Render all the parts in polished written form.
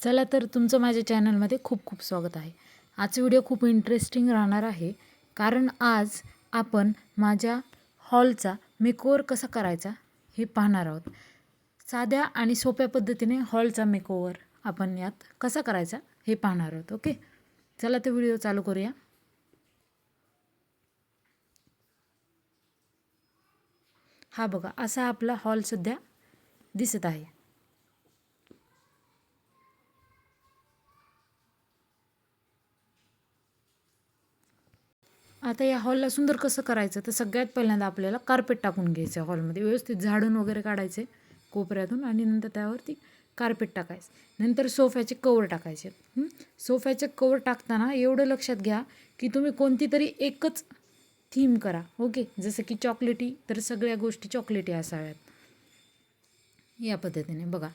चला तर तुमचं माझ्या चॅनलमध्ये खूप खूप स्वागत आहे. आजचा व्हिडिओ खूप इंटरेस्टिंग राहणार आहे, कारण आज आपण माझ्या हॉलचा मेकओव्हर कसा करायचा हे पाहणार आहोत. साध्या आणि सोप्या पद्धतीने हॉलचा मेकओव्हर आपण यात कसा करायचा हे पाहणार आहोत. ओके, चला तर व्हिडिओ चालू करूया. हा बघा, असा आपला हॉल सध्या दिसत आहे. आता या हॉलला सुंदर कसं करायचं, तर सगळ्यात पहिल्यांदा आपल्याला कार्पेट टाकून घ्यायचं. हॉलमध्ये व्यवस्थित झाडून वगैरे काढायचे कोपऱ्यातून, आणि नंतर त्यावरती कार्पेट टाकायचं. नंतर सोफ्याचे कवर टाकायचे. सोफ्याचे कवर टाकताना एवढं लक्षात घ्या की तुम्ही कोणती तरी एकच थीम करा. ओके, जसं की चॉकलेटी, तर सगळ्या गोष्टी चॉकलेटी असाव्यात. या पद्धतीने बघा,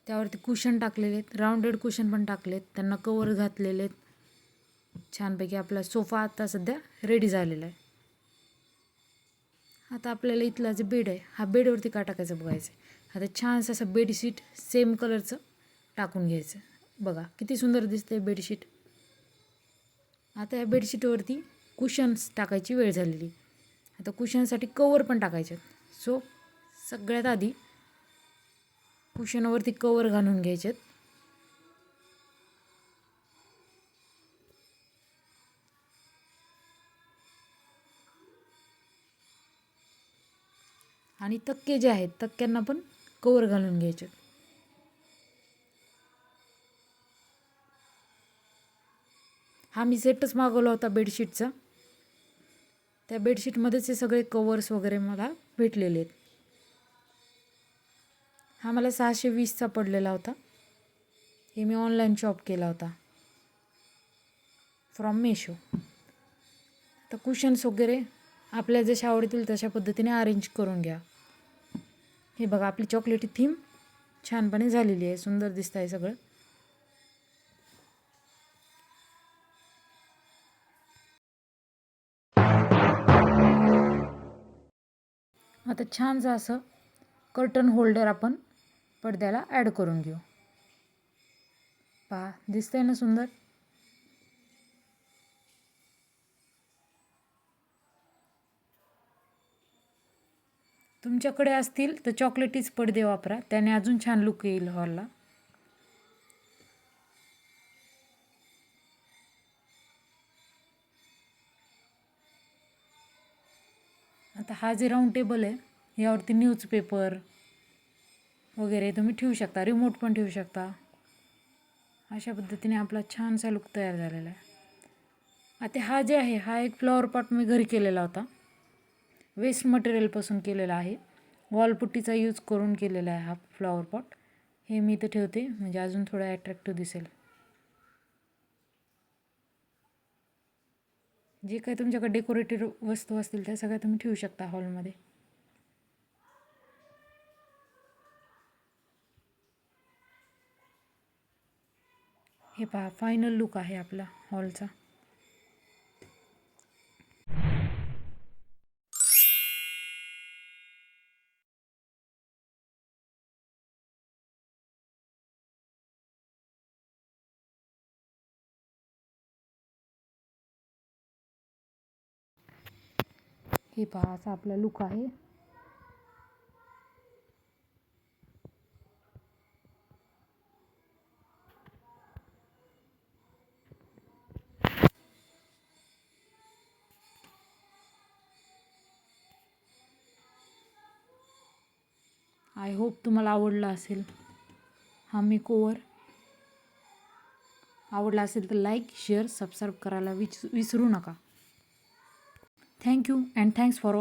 त्यावरती कुशन टाकलेले आहेत, राऊंडेड कुशन पण टाकलेत, त्यांना कवर घातलेले आहेत. छानपैकी आपला सोफा आता सध्या रेडी झालेला आहे. आता आपल्याला इथला जे बेड आहे, हा बेडवरती का टाकायचं बघायचं आहे. आता छानसं असं बेडशीट सेम कलरचं टाकून घ्यायचं. बघा किती सुंदर दिसते बेडशीट. आता या बेडशीटवरती कुशन्स टाकायची वेळ झालेली. आता कुशनसाठी कवर पण टाकायचे. सो सगळ्यात आधी कुशनवरती कवर घालून घ्यायचे आणि तक्के जे आहेत तक्क्यांना पण कवर घालून घ्यायचे. हा मी सेटच मागवला होता बेडशीटचा. त्या बेडशीटमध्येच हे सगळे कवर्स वगैरे मला भेटलेले आहेत. हा मला 620चा पडलेला होता. हे मी ऑनलाईन शॉप केला होता फ्रॉम मेशो. तर कुशन्स वगैरे आपल्या जशा आवडतील तशा पद्धतीने अरेंज करून घ्या. हे बघा, आपली चॉकलेटी थीम छानपणे झालेली आहे. सुंदर दिसत आहे सगळं. आता छानसं असं कर्टन होल्डर आपण पडद्याला ॲड करून घेऊ. पहा, दिसतंय ना सुंदर. तुमच्याकडे असतील तर चॉकलेटीच पडदे वापरा, त्याने अजून छान लुक येईल हॉलला. आता हा जे राऊंड टेबल आहे, यावरती न्यूजपेपर वगैरे तुम्ही ठेवू शकता, रिमोट पण ठेवू शकता. अशा पद्धतीने आपला छानसा लुक तयार झालेला आहे. आता हा जे आहे, हा एक फ्लॉवर पॉट मी घरी केलेला होता. वेस्ट मटेरियलपासून केलेला आहे. वॉलपुट्टीचा यूज करून केलेला आहे हा फ्लॉवर पॉट. हे मी इथं ठेवते म्हणजे अजून थोडं ॲट्रॅक्टिव्ह दिसेल. जे काही तुमच्याकडे डेकोरेटिव्ह वस्तू असतील त्या सगळ्या तुम्ही ठेवू शकता हॉलमध्ये. हे पहा, फायनल लुक आहे आपला हॉलचा. हे पहा, असा आपला लुक आहे. आय होप तुम्हाला आवडला असेल हा मेकओव्हर. आवडला असेल तर लाईक, शेअर, सबस्क्राईब करायला विसरू नका. Thank you and thanks for